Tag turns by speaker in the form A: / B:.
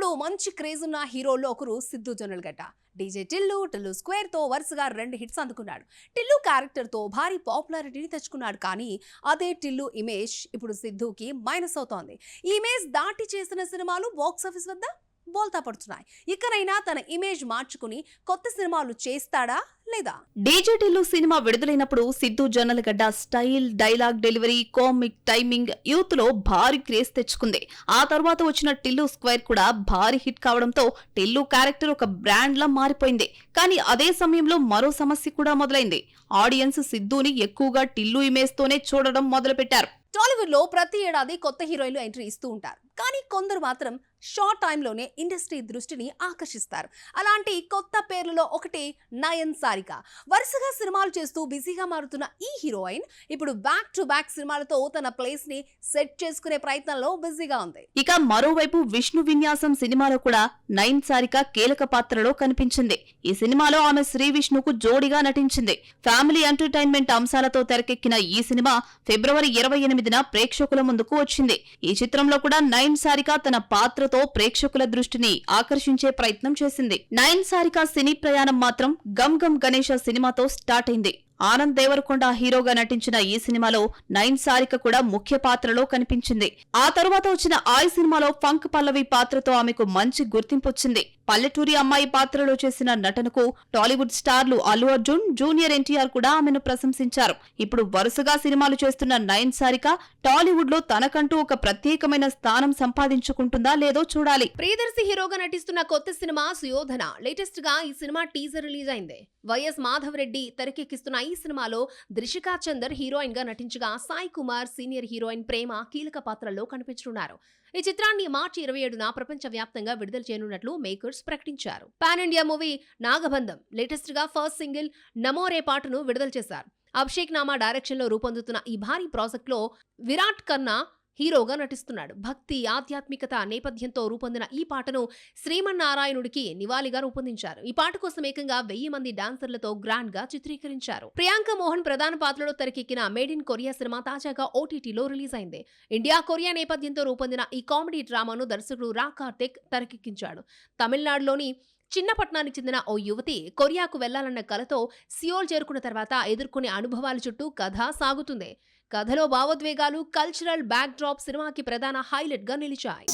A: ఇప్పుడు మంచి క్రేజ్ ఉన్న హీరోల్లో ఒకరు సిద్ధు జొన్నలగడ్డ. డీజే టిల్లు స్క్వేర్ తో వరుసగా 2 హిట్స్ అందుకున్నాడు. టిల్లు క్యారెక్టర్ తో భారీ పాపులారిటీని తెచ్చుకున్నాడు. కానీ అదే టిల్లు ఇమేజ్ ఇప్పుడు సిద్ధుకి మైనస్ అవుతోంది. ఈ ఇమేజ్ దాటి చేసిన సినిమాలు బాక్స్ ఆఫీస్ వద్ద బోల్తా పడుతున్నాయి. ఇకనైనా తన ఇమేజ్ మార్చుకుని కొత్త సినిమాలు చేస్తాడా లేదా?
B: డీజే టిల్లు సినిమా విడుదలైనప్పుడు Siddhu Jonnalagadda style, dialogue delivery, comic timing youth లో భారీ క్రేజ్ తెచ్చుకుంది. ఆ తర్వాత వచ్చిన టిల్లు స్క్వేర్ కూడా భారీ హిట్ కావడంతో టిల్లు క్యారెక్టర్ ఒక బ్రాండ్ లా మారిపోయింది. కానీ అదే సమయంలో మరో సమస్య కూడా మొదలైంది. ఆడియన్స్ సిద్ధుని ఎక్కువగా టిల్లు ఇమేజ్ తోనే చూడడం మొదలుపెట్టారు.
A: టాలీవుడ్ లో ప్రతి ఏడాది కొత్త హీరోయిన్లు ఎంట్రీ ఇస్తూ ఉంటారు. కానీ కొందరు మాత్రం షార్ట్ టైంలోనే ఇండస్ట్రీ దృష్టిని ఆకర్షిస్తారు. అలాంటి కొత్త పేర్లలో ఒకటి నయన్ సారిక. వరుసగా సినిమాలు చేస్తూ బిజీగా మారుతున్న ఈ హీరోయిన్ ఇప్పుడు బ్యాక్ టు బ్యాక్ సినిమాలతో తన ప్లేస్ ని సెట్ చేసుకునే ప్రయత్నంలో బిజీగా ఉంది.
B: ఇక మరోవైపు విష్ణు విన్యాసం సినిమాలో కూడా నయన్ సారిక కీలక పాత్రలో కనిపించింది. ఈ సినిమాలో ఆమె శ్రీ విష్ణుకు జోడిగా నటించింది. ఫ్యామిలీ ఎంటర్టైన్మెంట్ అంశాలతో తెరకెక్కిన ఈ సినిమా ఫిబ్రవరి 28న ప్రేక్షకుల ముందుకు వచ్చింది. ఈ చిత్రంలో కూడా నయన్ సారిక తన పాత్రతో ప్రేక్షకుల దృష్టిని ఆకర్షించే ప్రయత్నం చేసింది. నయన్ సారిక సినీ ప్రయాణం మాత్రం గమ్ గమ్ గణేష సినిమాతో స్టార్ట్ అయింది. ఆనంద్ దేవరకొండ హీరోగా నటించిన ఈ సినిమాలో నయన్ సారిక కూడా ముఖ్య పాత్రలో కనిపించింది. ఆ తరువాత వచ్చిన ఆయ్ సినిమాలో ఫంక్ పల్లవి పాత్రతో ఆమెకు మంచి గుర్తింపు వచ్చింది. పల్లెటూరి అమ్మాయి పాత్రలో చేసిన నటనకు టాలీవుడ్ స్టార్లు అల్లు అర్జున్, జూనియర్ ఎన్టీఆర్ కూడా ఆమెను ప్రశంసించారు. ఇప్పుడు వరుసగా సినిమాలు చేస్తున్న నయన్ సారిక టాలీవుడ్ లో తనకంటూ ఒక ప్రత్యేకమైన స్థానం సంపాదించుకుంటుందా లేదో చూడాలి.
A: ప్రియదర్శి హీరోగా నటిస్తున్న కొత్త సినిమా సుయోధన. లేటెస్ట్ గా ఈ సినిమా టీజర్ రిలీజ్ అయింది. వైఎస్ మాధవ్ రెడ్డి తెరకెక్కిస్తున్న ఈ సినిమాలో ధృషికా చందర్ హీరోయిన్ గా నటించగా సాయి కుమార్, సీనియర్ హీరోయిన్ ప్రేమ కీలక పాత్రల్లో కనిపించనున్నారు. ఈ చిత్రాన్ని మార్చి 27న ప్రపంచవ్యాప్తంగా విడుదల చేయనున్నట్లు మేకర్స్ ప్రకటించారు. పాన్ ఇండియా మూవీ నాగబంధం లేటెస్ట్ గా ఫస్ట్ సింగిల్ నమోరే పాటను విడుదల చేశారు. అభిషేక్ నామా డైరెక్షన్ లో రూపొందుతున్న ఈ భారీ ప్రాజెక్ట్ లో విరాట్ ఖన్నా హీరోగా నటిస్తున్నాడు. భక్తి, ఆధ్యాత్మికత నేపథ్యంతో రూపొందిన ఈ పాటను శ్రీమన్నారాయణుడికి నివాళిగా రూపొందించారు. ఈ పాట కోసం ఏకంగా 1000 మంది డాన్సర్లతో గ్రాండ్ గా చిత్రీకరించారు. ప్రియాంక మోహన్ ప్రధాన పాత్రలో తెరకెక్కిన మేడ్ ఇన్ కొరియా సినిమా తాజాగా ఓటీటీలో రిలీజ్ అయింది. ఇండియా కొరియా నేపథ్యంతో రూపొందిన ఈ కామెడీ డ్రామాను దర్శకుడు రా కార్తిక్ తెరకెక్కించాడు. తమిళనాడులోని చిన్నపట్నానికి చెందిన ఓ యువతి కొరియాకు వెళ్లాలన్న కలతో సియోల్ చేరుకున్న తర్వాత ఎదుర్కొనే అనుభవాల చుట్టూ కథ సాగుతుంది. కథలో భావోద్వేగాలు, కల్చరల్ బ్యాక్ డ్రాప్ సినిమాకి ప్రధాన హైలైట్ గా నిలిచాయి.